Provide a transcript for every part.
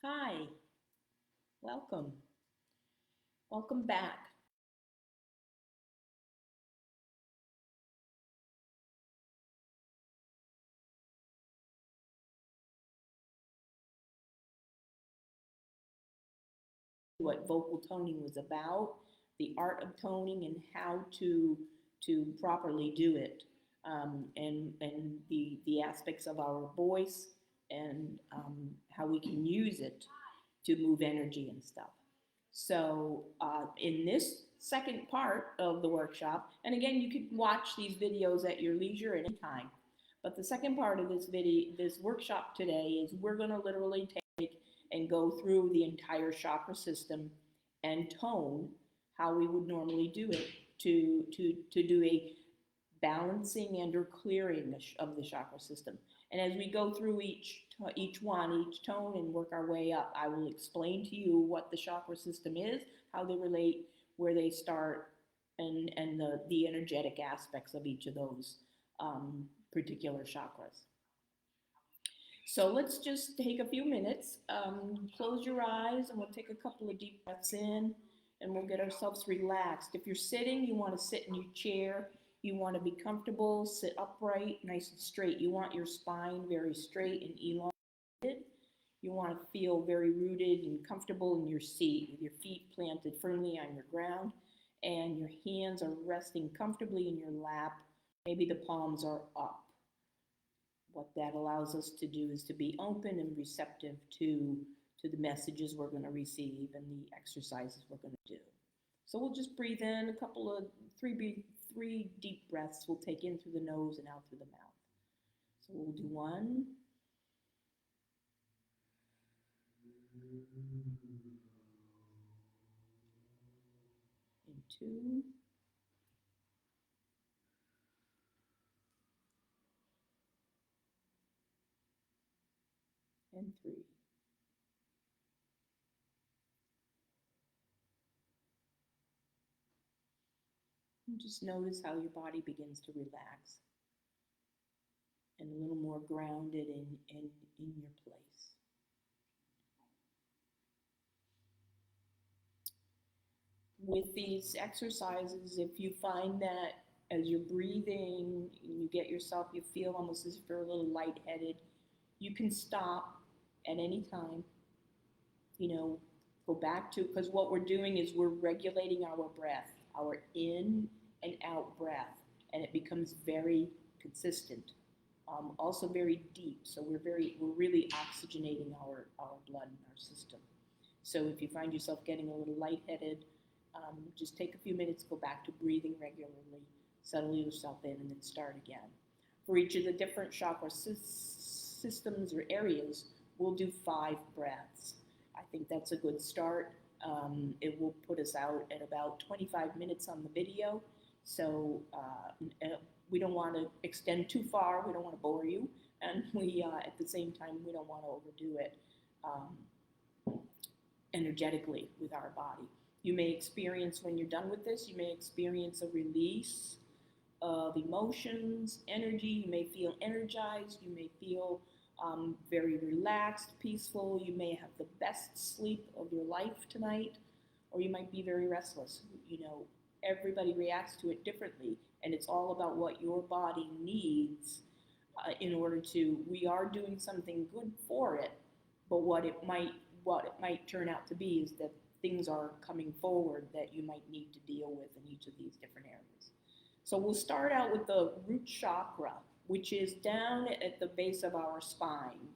Hi, welcome. Welcome back. What vocal toning was about, the art of toning, and how to properly do it, and the aspects of our voice and how we can use it to move energy and stuff. So, in this second part of the workshop, and again, you can watch these videos at your leisure at any time. But the second part of this workshop today is we're going to literally take and go through the entire chakra system and tone how we would normally do it to do a balancing and or clearing of the chakra system. And as we go through each tone and work our way up, I will explain to you what the chakra system is, how they relate, where they start, and the energetic aspects of each of those particular chakras. So let's just take a few minutes, close your eyes, and we'll take a couple of deep breaths in, and we'll get ourselves relaxed. If you're sitting, you want to sit in your chair. You want to be comfortable, sit upright, nice and straight. You want your spine very straight and elongated. You want to feel very rooted and comfortable in your seat with your feet planted firmly on your ground and your hands are resting comfortably in your lap. Maybe the palms are up. What that allows us to do is to be open and receptive to the messages we're going to receive and the exercises we're going to do. So we'll just breathe in a couple of three deep breaths. We'll take in through the nose and out through the mouth. So we'll do one and two and three. And just notice how your body begins to relax and a little more grounded in your place. With these exercises, if you find that as you're breathing, you get yourself, you feel almost as if you're a little lightheaded, you can stop at any time, you know, go back to, because what we're doing is we're regulating our breath, our in and out breath, and it becomes very consistent. Also very deep, so we're really oxygenating our blood in our system. So if you find yourself getting a little lightheaded, just take a few minutes, go back to breathing regularly, settle yourself in, and then start again. For each of the different chakra systems or areas, we'll do 5 breaths. I think that's a good start. It will put us out at about 25 minutes on the video. So we don't want to extend too far. We don't want to bore you. And we, at the same time, we don't want to overdo it energetically with our body. You may experience, when you're done with this, you may experience a release of emotions, energy. You may feel energized. You may feel very relaxed, peaceful. You may have the best sleep of your life tonight, or you might be very restless. You know, everybody reacts to it differently, and it's all about what your body needs in order to. We are doing something good for it, but what it might turn out to be is that things are coming forward that you might need to deal with in each of these different areas. So we'll start out with the root chakra, which is down at the base of our spine.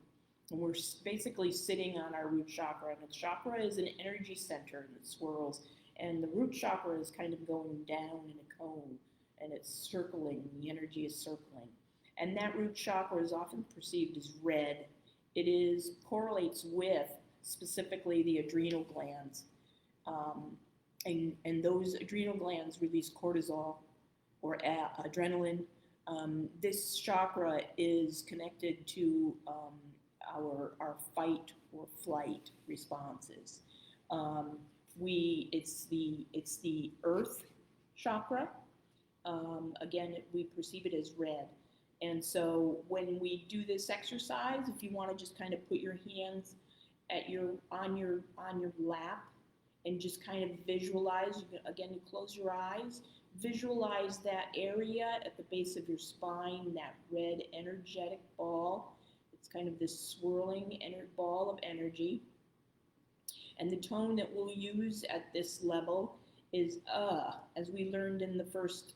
And we're basically sitting on our root chakra. And the chakra is an energy center that swirls. And the root chakra is kind of going down in a cone. And it's circling. The energy is circling. And that root chakra is often perceived as red. It correlates with specifically the adrenal glands. And those adrenal glands release cortisol or adrenaline. This chakra is connected to our fight or flight responses. It's the earth chakra. Again, we perceive it as red. And so when we do this exercise, if you want to just kind of put your hands on your lap, and just kind of visualize. Again, you close your eyes, visualize that area at the base of your spine, that red energetic ball. It's kind of this swirling ball of energy. And the tone that we'll use at this level is as we learned in the first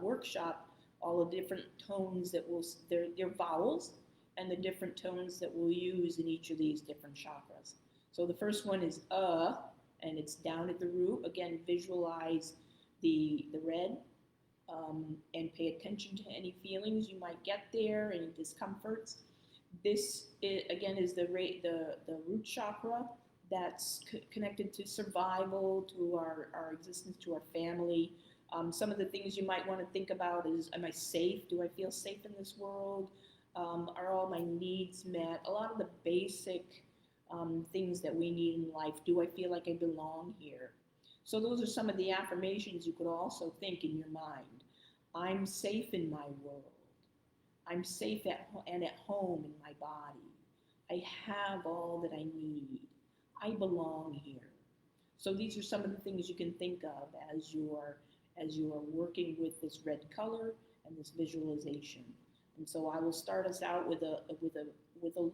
workshop, all the different tones that they're vowels, and the different tones that we'll use in each of these different chakras. So the first one is and it's down at the root. Again, visualize the red, and pay attention to any feelings you might get there, any discomforts. This again is the root chakra that's connected to survival, to our existence, to our family. Some of the things you might want to think about is, am I safe? Do I feel safe in this world? Are all my needs met? A lot of the basic things that we need in life. Do I feel like I belong here? So those are some of the affirmations you could also think in your mind. I'm safe in my world. I'm safe at home in my body. I have all that I need. I belong here. So these are some of the things you can think of as you are working with this red color and this visualization. And so I will start us out with a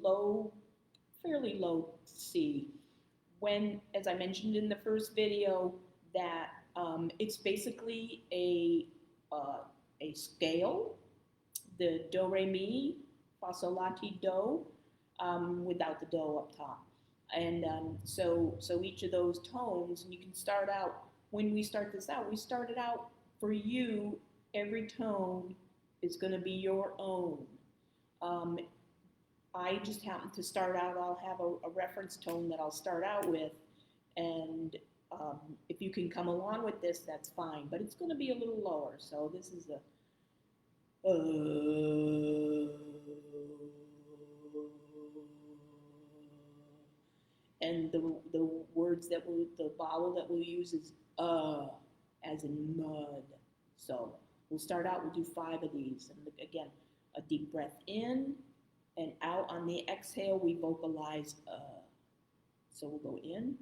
low, fairly low C. When, as I mentioned in the first video, that it's basically a scale, the do re mi fa sol la ti do, without the do up top. And so each of those tones, and you can start out, when we start this out, we started out for you, every tone is going to be your own. I just happen to start out, I'll have a reference tone that I'll start out with, and if you can come along with this, that's fine, but it's going to be a little lower. So this is a and the words that the vowel that we'll use is as in mud. So we'll start out, we'll do 5 of these, and again, a deep breath in and out. On the exhale, we vocalize so we'll go in.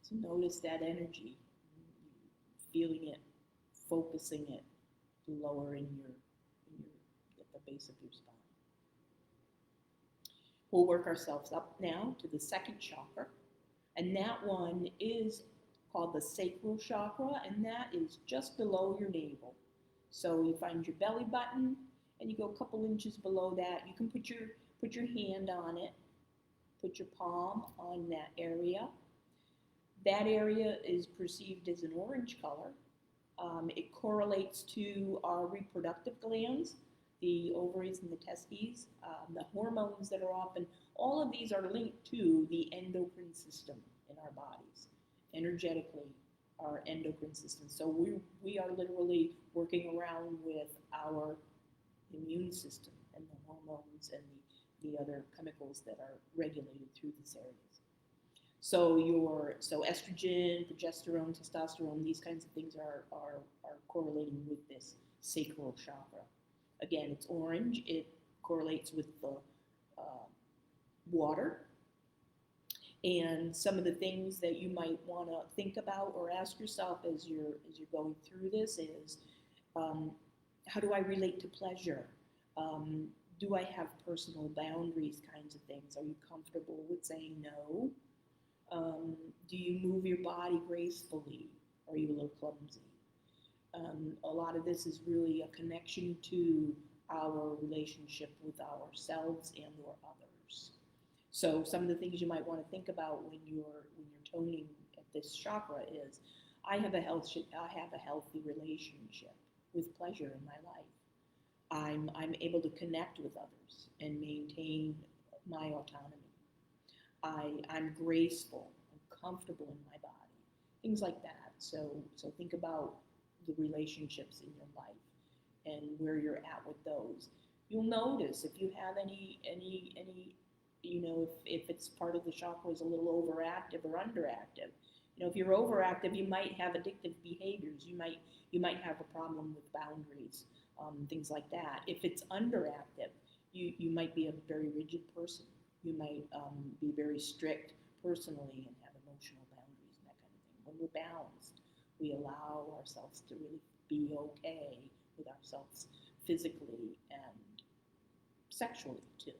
So notice that energy, feeling it, focusing it, lower in your at the base of your spine. We'll work ourselves up now to the second chakra, and that one is called the sacral chakra, and that is just below your navel. So you find your belly button, and you go a couple inches below that. You can put your hand on it, put your palm on that area. That area is perceived as an orange color. It correlates to our reproductive glands, the ovaries and the testes, the hormones that are often, all of these are linked to the endocrine system in our bodies, energetically, our endocrine system. So we are literally working around with our immune system and the hormones and the other chemicals that are regulated through these areas. So estrogen, progesterone, testosterone, these kinds of things are correlating with this sacral chakra. Again, it's orange. It correlates with the water. And some of the things that you might want to think about or ask yourself as you're going through this is, how do I relate to pleasure? Do I have personal boundaries kinds of things? Are you comfortable with saying no? Do you move your body gracefully? Are you a little clumsy? A lot of this is really a connection to our relationship with ourselves and or others. So some of the things you might want to think about when you're toning at this chakra is, I have a healthy relationship with pleasure in my life. I'm able to connect with others and maintain my autonomy. I'm graceful. I'm comfortable in my body. Things like that. So think about the relationships in your life and where you're at with those. You'll notice if you have any if it's part of the chakra is a little overactive or underactive. If you're overactive, you might have addictive behaviors. You might have a problem with boundaries, things like that. If it's underactive, you might be a very rigid person. You might be very strict personally and have emotional boundaries and that kind of thing. When we're balanced, we allow ourselves to really be okay with ourselves physically and sexually too.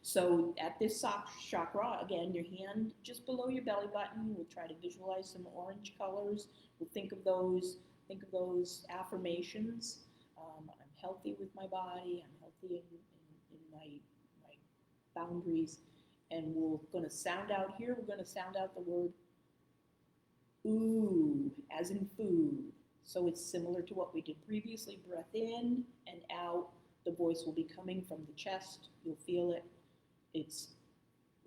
So at this chakra, again, your hand just below your belly button, we'll try to visualize some orange colors. We'll think of those affirmations. I'm healthy with my body. I'm healthy in my boundaries. And we're going to sound out here. We're going to sound out the word ooh, as in food. So it's similar to what we did previously. Breath in and out. The voice will be coming from the chest. You'll feel it. It's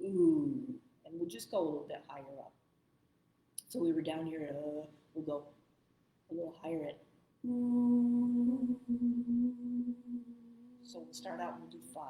ooh. And we'll just go a little bit higher up. So we were down here. We'll go a little higher at ooh. So we'll start out and we'll do 5.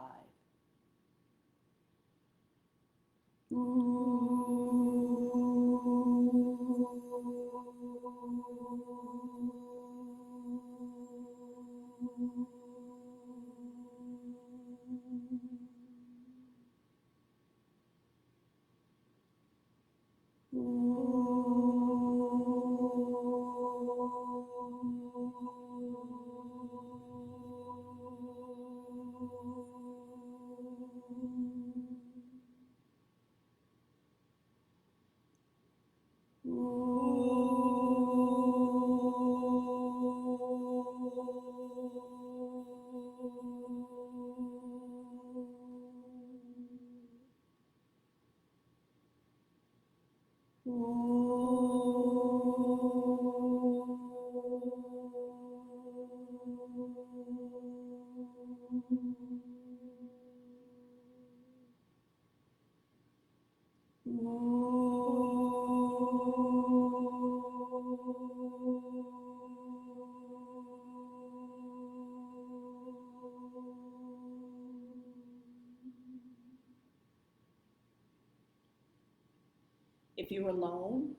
If you're alone,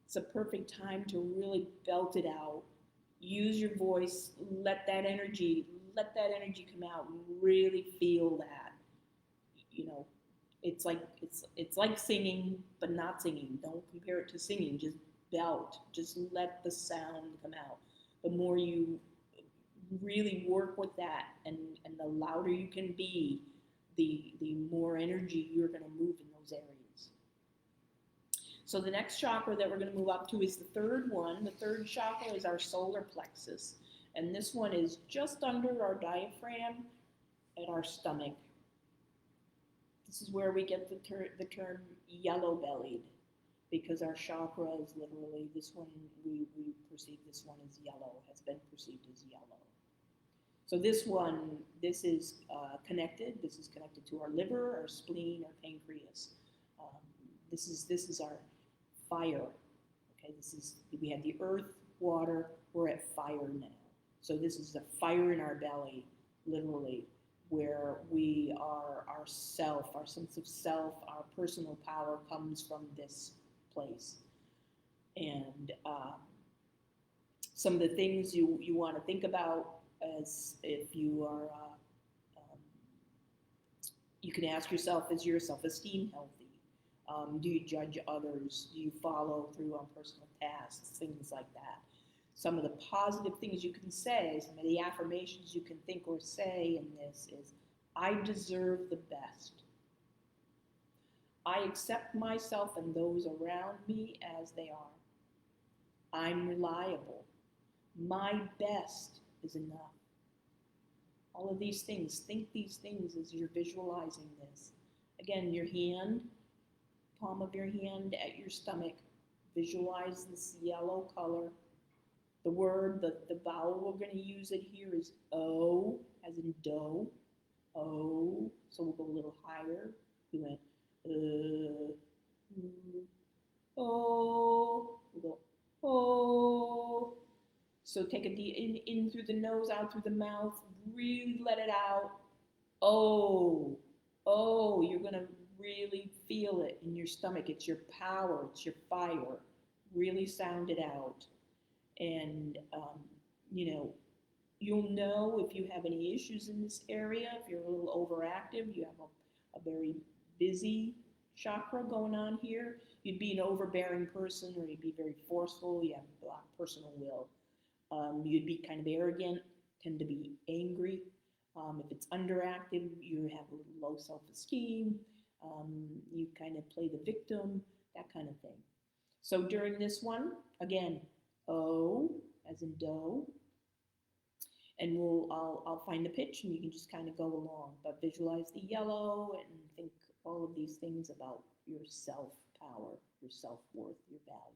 it's a perfect time to really belt it out. Use your voice, let that energy come out and really feel that. It's like singing, but not singing. Don't compare it to singing, just belt. Just let the sound come out. The more you really work with that and the louder you can be, the more energy you're going to move in those areas. So the next chakra that we're going to move up to is the third one. The third chakra is our solar plexus. And this one is just under our diaphragm at our stomach. This is where we get the term yellow-bellied, because our chakra is literally, this one, we perceive this one as yellow, has been perceived as yellow. So this is connected. This is connected to our liver, our spleen, our pancreas. This is our fire. Okay, we have the earth, water. We're at fire now. So this is the fire in our belly, literally, where we are our self, our sense of self, our personal power comes from this place. And some of the things you want to think about as if you are, you can ask yourself, is your self-esteem healthy? Do you judge others? Do you follow through on personal tasks? Things like that. some of the positive things you can say, some of the affirmations you can think or say in this is, I deserve the best. I accept myself and those around me as they are. I'm reliable. My best is enough. All of these things, think these things as you're visualizing this. Again, your hand, palm of your hand at your stomach, visualize this yellow color. The word, the vowel we're going to use it here is O, as in dough. O, so we'll go a little higher. We went O, we'll go O. So take a deep in through the nose, out through the mouth, really let it out. Oh, oh, you're going to really feel it in your stomach. It's your power, it's your fire. Really sound it out. And, you'll know if you have any issues in this area, if you're a little overactive, you have a very busy chakra going on here. You'd be an overbearing person, or you'd be very forceful, you have a lot of personal will. You'd be kind of arrogant, tend to be angry. If it's underactive, you have a little low self-esteem. You kind of play the victim, that kind of thing. So during this one, again, O, as in dough, and I'll find the pitch, and you can just kind of go along. But visualize the yellow and think all of these things about your self-power, your self-worth, your value.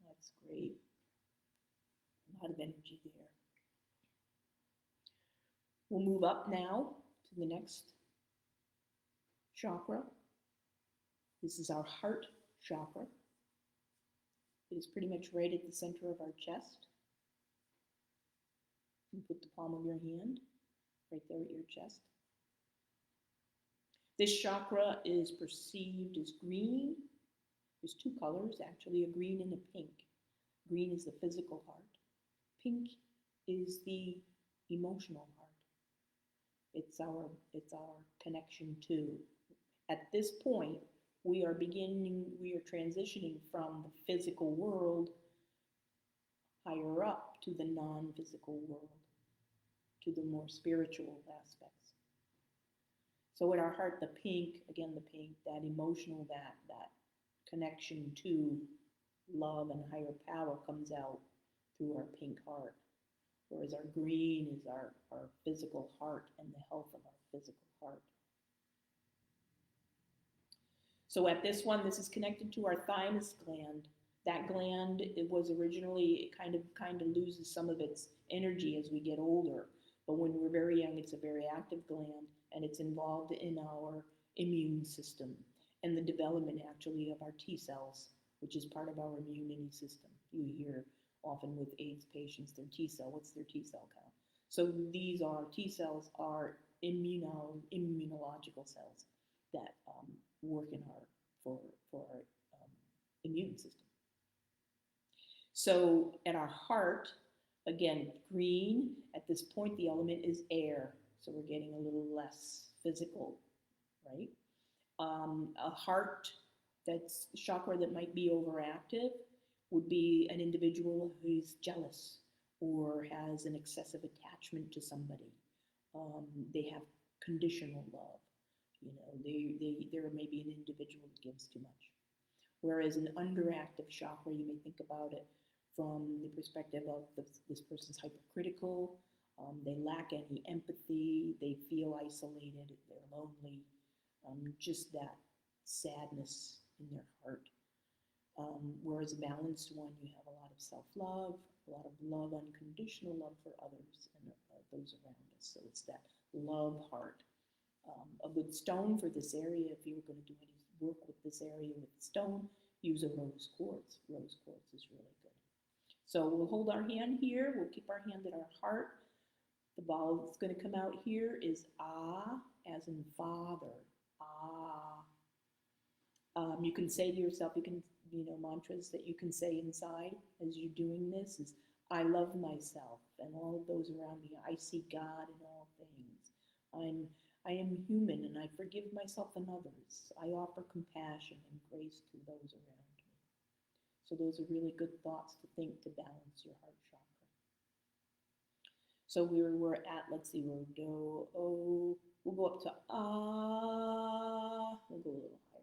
That's great. A lot of energy there. We'll move up now to the next chakra. This is our heart chakra. It is pretty much right at the center of our chest. You put the palm of your hand right there at your chest. This chakra is perceived as green. There's two colors, actually, a green and a pink. Green is the physical heart. Pink is the emotional heart. It's our connection to. At this point, we are transitioning from the physical world higher up to the non-physical world, to the more spiritual aspects. So in our heart, the pink, that emotional, that connection to love and higher power comes out through our pink heart. Whereas our green is our physical heart and the health of our physical heart. So at this one, this is connected to our thymus gland. That gland, it was originally, it kind of loses some of its energy as we get older. But when we're very young, it's a very active gland, and it's involved in our immune system and the development actually of our T cells, which is part of our immunity system. You hear often with AIDS patients, their T cell, what's their T cell count? So these are, T cells are immunological cells that work in for our immune system. So at our heart, again, green, at this point, the element is air. So we're getting a little less physical, right? A heart that's chakra that might be overactive would be an individual who's jealous or has an excessive attachment to somebody. They have conditional love. You know, they're maybe an individual that gives too much. Whereas an underactive chakra, you may think about it from the perspective of this person's hypercritical. They lack any empathy. They feel isolated. They're lonely. Just that sadness in their heart. Whereas a balanced one, you have a lot of self-love, a lot of love, unconditional love for others and those around us. So it's that love heart. A good stone for this area, if you were going to do any work with this area with stone, use a rose quartz. Rose quartz is really good. So we'll hold our hand here. We'll keep our hand at our heart. The vowel that's going to come out here is ah, as in father. Ah. You can say to yourself, you can, mantras that you can say inside as you're doing this is, I love myself and all of those around me. I see God in all things. I am human and I forgive myself and others. I offer compassion and grace to those around me. So those are really good thoughts to think to balance your heart chakra. So we're at, let's see, we'll do, oh, we'll go up to ah, we'll go a little higher.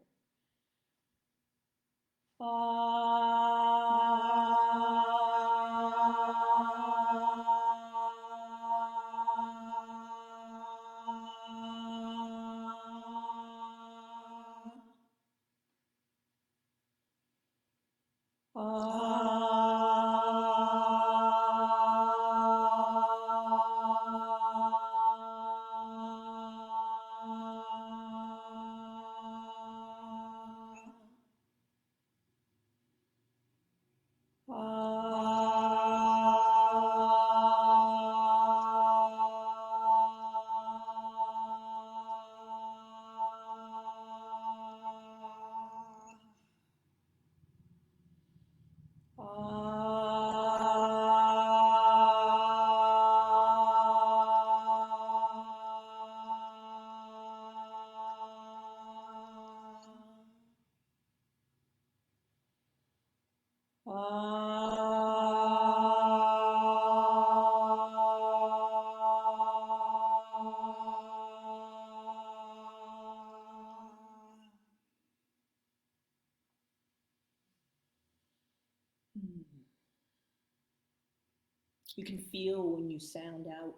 You can feel when you sound out,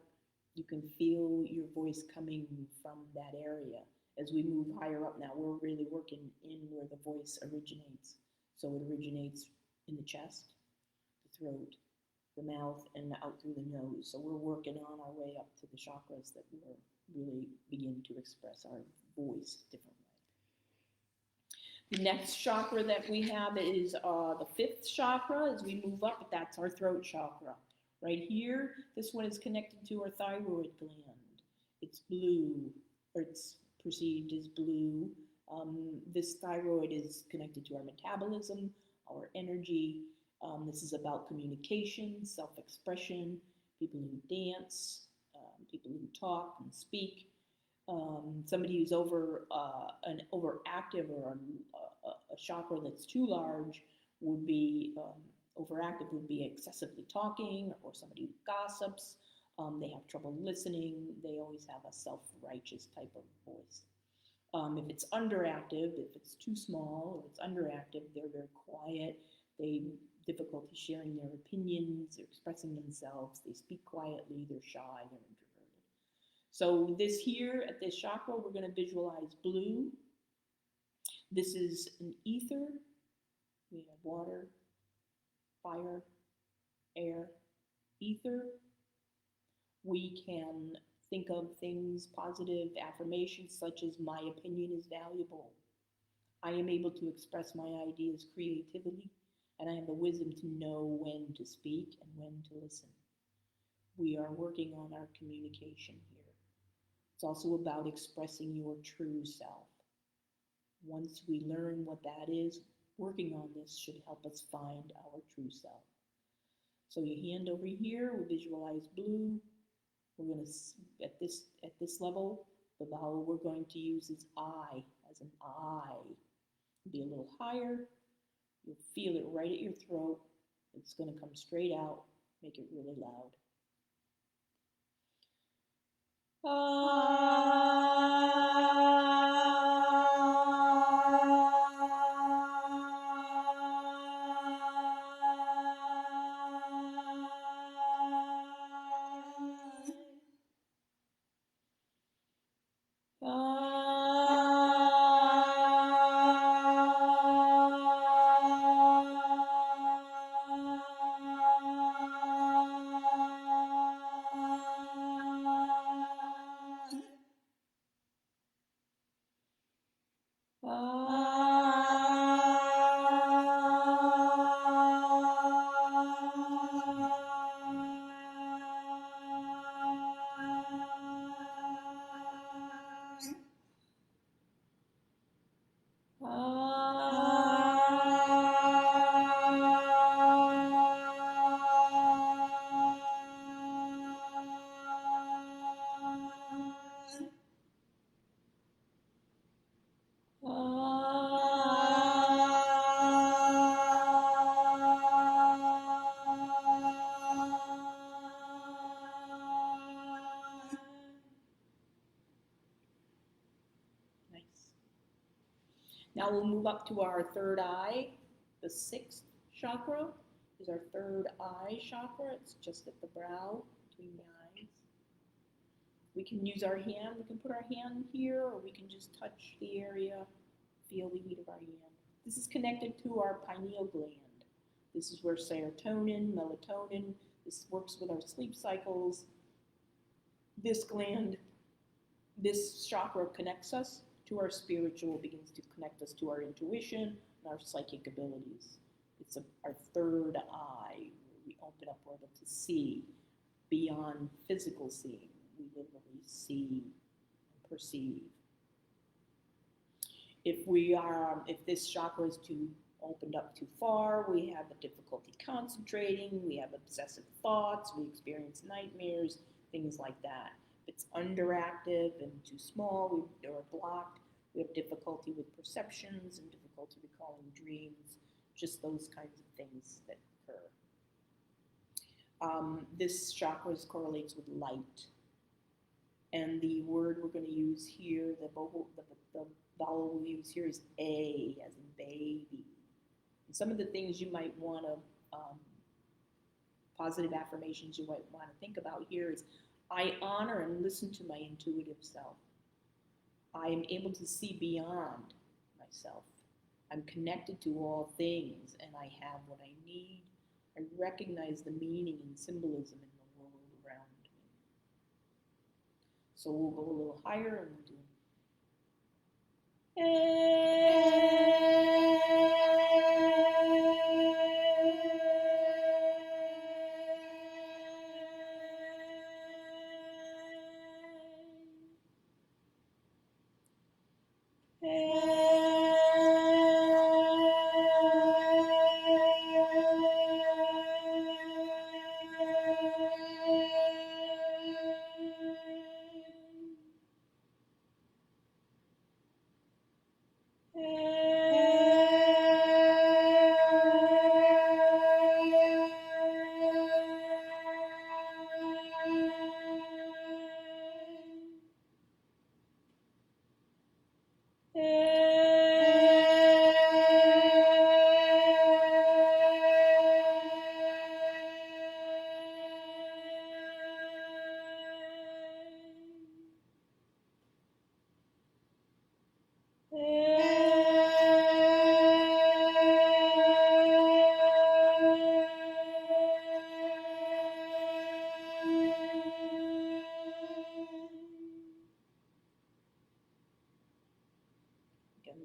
you can feel your voice coming from that area. As we move higher up now, we're really working in where the voice originates. So it originates in the chest, the throat, the mouth, and out through the nose. So we're working on our way up to the chakras that we're really begin to express our voice differently. The next chakra that we have is the fifth chakra. As we move up, that's our throat chakra. Right here, this one is connected to our thyroid gland. It's blue, or it's perceived as blue. This thyroid is connected to our metabolism, our energy. This is about communication, self-expression, people who dance, people who talk and speak. Somebody who's an overactive or a chakra that's too large would be overactive would be excessively talking, or somebody who gossips. They have trouble listening. They always have a self-righteous type of voice. If it's underactive, if it's too small or it's underactive, they're very quiet. They difficulty sharing their opinions, they're expressing themselves, they speak quietly, they're shy, they're introverted. So this here at this chakra, we're going to visualize blue. This is an ether. We have water, fire, air, ether. We can think of things, positive affirmations such as my opinion is valuable. I am able to express my ideas creatively, and I have the wisdom to know when to speak and when to listen. We are working on our communication here. It's also about expressing your true self. Once we learn what that is, working on this should help us find our true self. So your hand over here, we visualize blue. We're going to, at this level, the vowel we're going to use is I, as an I. Be a little higher. You'll feel it right at your throat. It's going to come straight out. Make it really loud. Now we'll move up to our third eye. The sixth chakra is our third eye chakra. It's just at the brow, between the eyes. We can use our hand. We can put our hand here, or we can just touch the area, feel the heat of our hand. This is connected to our pineal gland. This is where serotonin, melatonin, this works with our sleep cycles. This gland, this chakra connects us to our spiritual, begins to connect us to our intuition and our psychic abilities. It's our third eye, where we open up, we're able to see beyond physical seeing. We literally see and perceive. If this chakra is too opened up too far, we have a difficulty concentrating, we have obsessive thoughts, we experience nightmares, things like that. If it's underactive and too small or blocked, we have difficulty with perceptions and difficulty recalling dreams, just those kinds of things that occur. This chakra correlates with light. And the word we're going to use here, the vowel we'll use here is A, as in baby. And some of the things you might want to, positive affirmations you might want to think about here is, I honor and listen to my intuitive self. I am able to see beyond myself. I'm connected to all things, and I have what I need. I recognize the meaning and symbolism in the world around me. So we'll go a little higher and we'll do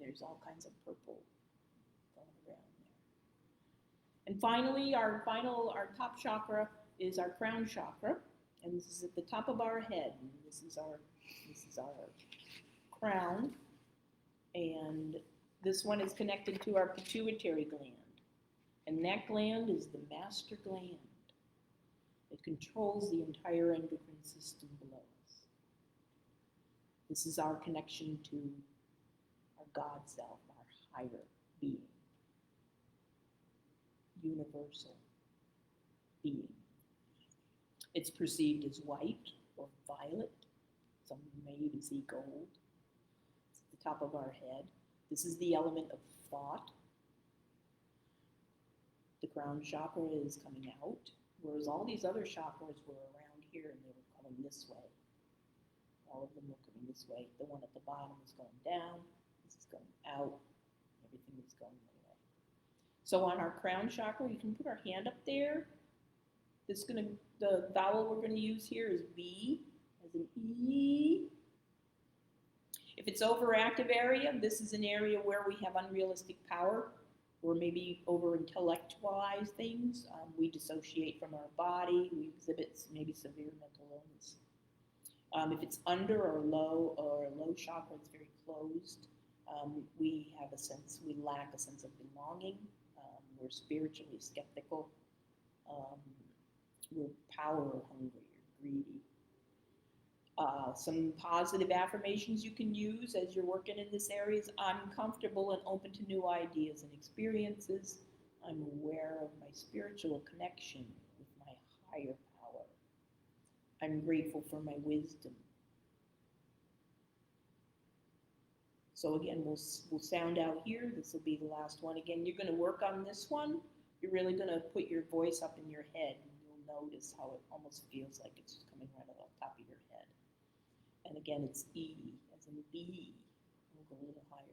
there's all kinds of purple going around there. And finally, our top chakra is our crown chakra, and this is at the top of our head. And this is our crown, and this one is connected to our pituitary gland, and that gland is the master gland. It controls the entire endocrine system below us. This is our connection to our God self, our higher being, universal being. It's perceived as white or violet. Some may even see gold. It's at the top of our head. This is the element of thought. The crown chakra is coming out, whereas all these other chakras were around here and they were coming this way. All of them were coming this way. The one at the bottom is going down. This is going out. Everything is going away. So on our crown chakra, you can put our hand up there. The vowel we're going to use here is B, as in E. If it's overactive area, this is an area where we have unrealistic power, or maybe over-intellectualize things. We dissociate from our body. We exhibit maybe severe mental illness. If it's under or low chakra, it's very closed. We lack a sense of belonging. We're spiritually skeptical. We're power hungry or greedy. Some positive affirmations you can use as you're working in this area is, I'm comfortable and open to new ideas and experiences. I'm aware of my spiritual connection with my higher power. I'm grateful for my wisdom. So again, we'll sound out here. This will be the last one. Again, you're going to work on this one. You're really going to put your voice up in your head, and you'll notice how it almost feels like it's coming right on top of your head. And again, it's E, as in B. We'll go a little higher.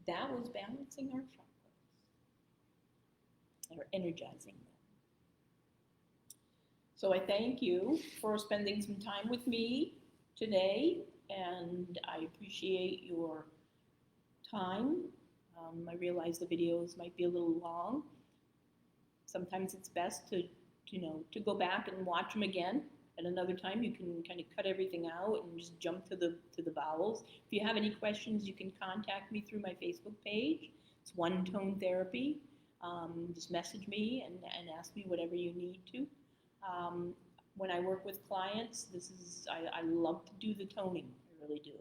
That was balancing our chakras, or energizing them. So I thank you for spending some time with me today, and I appreciate your time. I realize the videos might be a little long. Sometimes it's best to go back and watch them again. At another time, you can kind of cut everything out and just jump to the vowels. If you have any questions, you can contact me through my Facebook page. It's One Tone Therapy. Just message me and ask me whatever you need to. When I work with clients, I love to do the toning. I really do.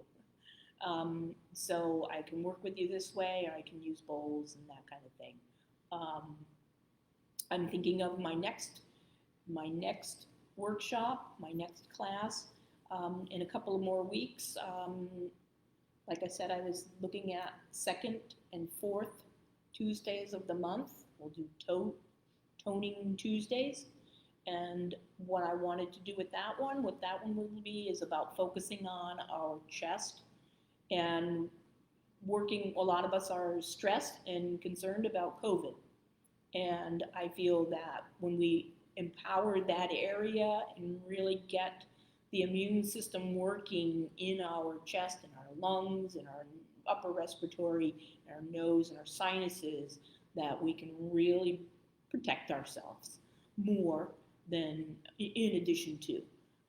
So I can work with you this way, or I can use bowls and that kind of thing. I'm thinking of my next workshop, my next class, in a couple of more weeks. Like I said, I was looking at 2nd and 4th Tuesdays of the month. We'll do toning Tuesdays. And what I wanted to do with that one will be is about focusing on our chest and working. A lot of us are stressed and concerned about COVID. And I feel that when we empower that area and really get the immune system working in our chest and our lungs and upper respiratory, our nose and our sinuses, that we can really protect ourselves more than in addition to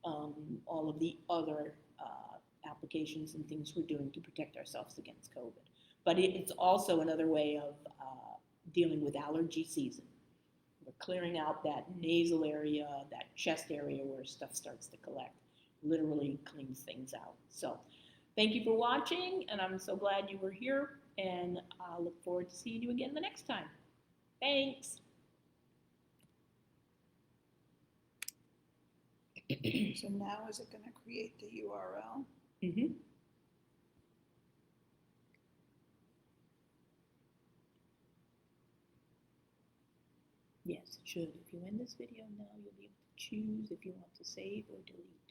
all of the other applications and things we're doing to protect ourselves against COVID. But it's also another way of dealing with allergy season. We're clearing out that nasal area, that chest area where stuff starts to collect. Literally cleans things out. So thank you for watching, and I'm so glad you were here, and I look forward to seeing you again the next time. Thanks. So now is it going to create the URL? Mm-hmm. Yes, it should. If you end this video now, you'll be able to choose if you want to save or delete.